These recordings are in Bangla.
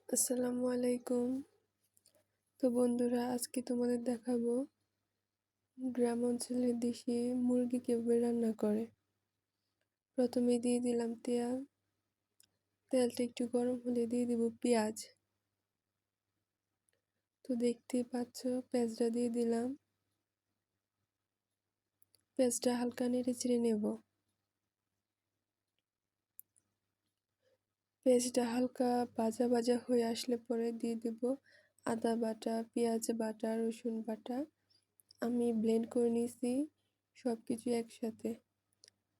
আসসালামু আলাইকুম। তো বন্ধুরা, আজকে তোমাদের দেখাবো গ্রাম অঞ্চলের দেশি মুরগি কিভাবে রান্না করে। প্রথমে দিয়ে দিলাম তেল। তেলটা একটু গরম হলে দিয়ে দিব পেঁয়াজ। তো দেখতেই পাচ্ছ, পেঁয়াজটা দিয়ে দিলাম। পেঁয়াজটা হালকা নেড়ে চেড়ে নেব। পেঁয়াজটা হালকা ভাজা ভাজা হয়ে আসলে পরে দিয়ে দিব আদা বাটা, পেঁয়াজ বাটা, রসুন বাটা। আমি ব্লেন্ড করে নিয়েছি সব কিছু একসাথে।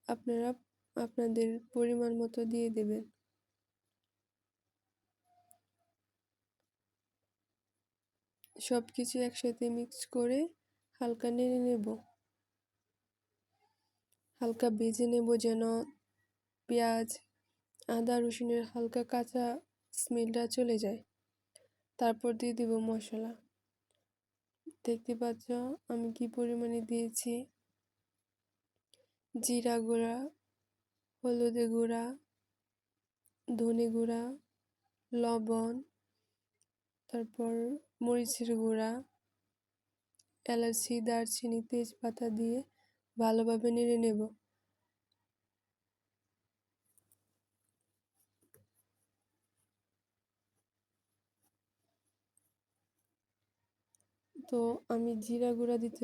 আপনারা আপনাদের পরিমাণ মতো দিয়ে দেবেন। সব কিছু একসাথে মিক্স করে হালকা নেড়ে নেব। হালকা ভেজে নেব যেন পেঁয়াজ, আদা, রসুনের হালকা কাঁচা স্মেলটা চলে যায়। তারপর দিয়ে দিব মশলা। দেখতে পাচ্ছ আমি কি পরিমাণে দিয়েছি। জিরা গুঁড়া, হলুদের গুঁড়া, ধনে গুঁড়া, লবণ, তারপর মরিচের গুঁড়া, এলাচি, দারচিনি, তেজপাতা দিয়ে ভালোভাবে নেড়ে নেব। তো আমি জিরা গুঁড়া দিতে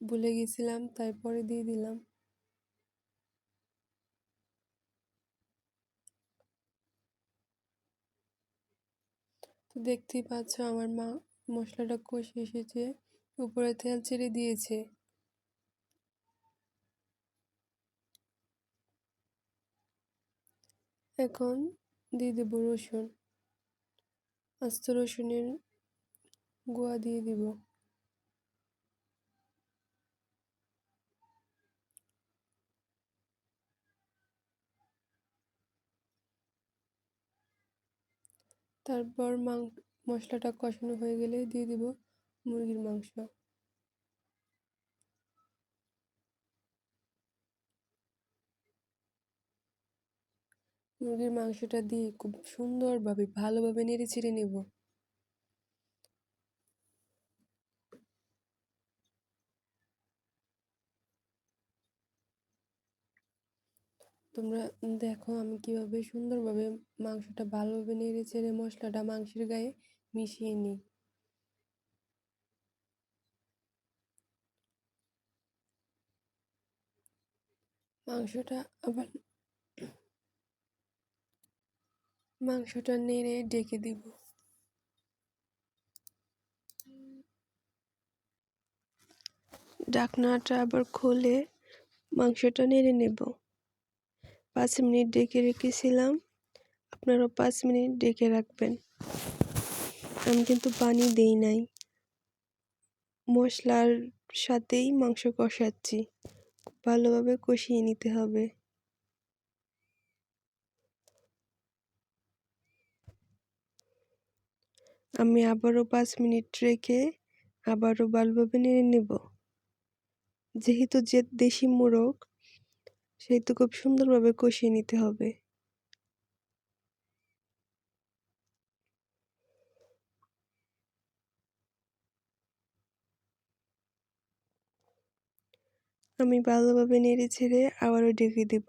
ভুলে গেছিলাম, তাই পরে দিয়ে দিলাম। তো দেখতেই পাচ্ছ আমার মা মশলাটা কষে এসেছে, উপরে তেল ছেড়ে দিয়েছে। এখন দিয়ে দেবো রসুন। আস্ত রসুনের গুঁড়া দিয়ে দিব। তারপর মশলাটা কষানো হয়ে গেলে দিয়ে দিব মুরগির মাংস। মুরগির মাংসটা দিয়ে খুব সুন্দরভাবে ভালোভাবে নেড়ে চেড়ে নেব। তোমরা দেখো আমি কিভাবে সুন্দরভাবে মাংসটা ভালোভাবে নেড়ে চেড়ে মশলাটা মাংসের গায়ে মিশিয়ে নিই। মাংসটা আবার মাংসটা নেড়ে ঢেকে দিব। ঢাকনাটা আবার খুলে মাংসটা নেড়ে নেব। 5 মিনিট ঢেকে রেখেছিলাম, আপনারাও 5 মিনিট ঢেকে রাখবেন। আমি কিন্তু পানি দেই নাই, মশলার সাথেই মাংস কষাচ্ছি। খুব ভালোভাবে কষিয়ে নিতে হবে। আমি আবারও 5 মিনিট রেখে আবারও ভালোভাবে নেড়ে নেব। যেহেতু যে দেশি মোরগ, সেহেতু খুব সুন্দরভাবে কষিয়ে নিতে হবে। আমি ভালোভাবে নেড়ে ছেড়ে আবারও ঢেকে দেব।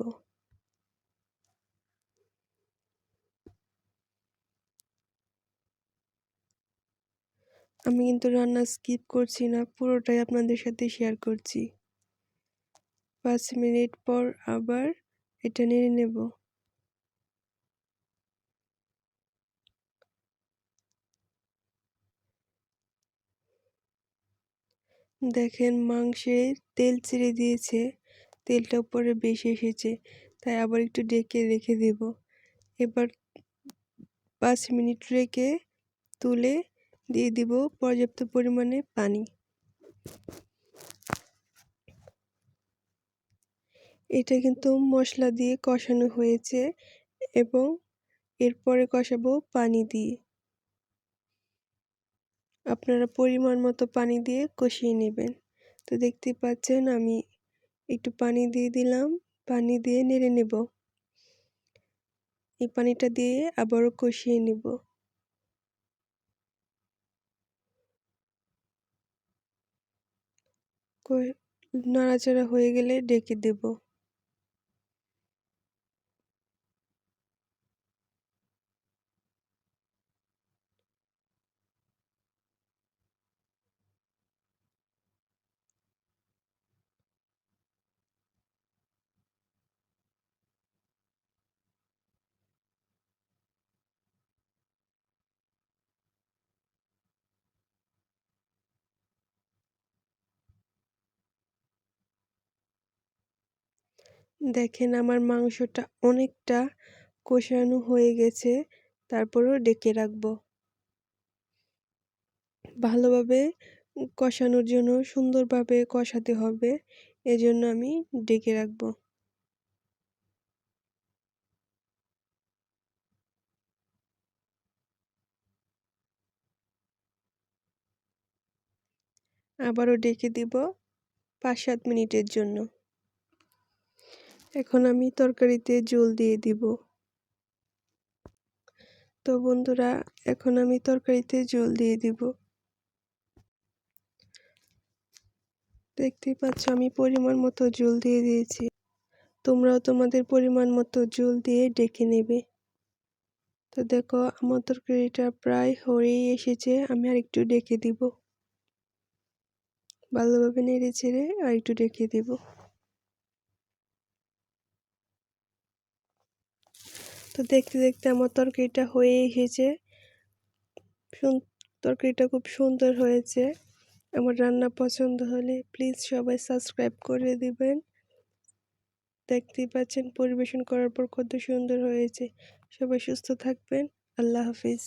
আমি কিন্তু রান্না স্কিপ করছি না, পুরোটাই আপনাদের সাথে শেয়ার করছি। 5 মিনিট পর আবার এটা নেড়ে নেব। দেখেন মাংসে তেল ছেড়ে দিয়েছে, তেলটা উপরে বেশি এসেছে, তাই আবার একটু ঢেকে রেখে দেব। এবার 5 মিনিট রেখে তুলে দিয়ে দিব পর্যাপ্ত পরিমাণে পানি। এটা কিন্তু মশলা দিয়ে কষানো হয়েছে এবং এরপরে কষাবো পানি দিয়ে। আপনারা পরিমাণ মতো পানি দিয়ে কষিয়ে নেবেন। তো দেখতেই পাচ্ছেন আমি একটু পানি দিয়ে দিলাম, পানি দিয়ে নেড়ে নেব। এই পানিটা দিয়ে আবারও কষিয়ে নেব। নাড়াচাড়া হয়ে গেলে ঢেকে দেব। দেখেন আমার মাংসটা অনেকটা কষানো হয়ে গেছে, তারপরেও ঢেকে রাখবো। ভালোভাবে কষানোর জন্য সুন্দরভাবে কষাতে হবে, এজন্য আমি ঢেকে রাখবো। আবারও ঢেকে দিব ৫-৭ মিনিটের জন্য। এখন আমি তরকারিতে ঝোল দিয়ে দিব। তো বন্ধুরা, এখন আমি তরকারিতে ঝোল দিয়ে দিব। দেখতেই পাচ্ছ আমি পরিমাণ মতো ঝোল দিয়ে দিয়েছি। তোমরাও তোমাদের পরিমাণ মতো ঝোল দিয়ে ঢেকে নেবে। তো দেখো আমার তরকারিটা প্রায় হয়েই এসেছে, আমি আরেকটু ঢেকে দিব। ভালোভাবে নেড়ে চেড়ে আরেকটু ঢেকে দিব। তো দেখতে দেখতে আমার তরকারিটা হয়ে এসেছে। তরকারিটা খুব সুন্দর হয়েছে। আমার রান্না পছন্দ হলে প্লিজ সবাই সাবস্ক্রাইব করে দিবেন। দেখতেই পাচ্ছেন পরিবেশন করার পর কত সুন্দর হয়েছে। সবাই সুস্থ থাকবেন। আল্লাহ হাফিজ।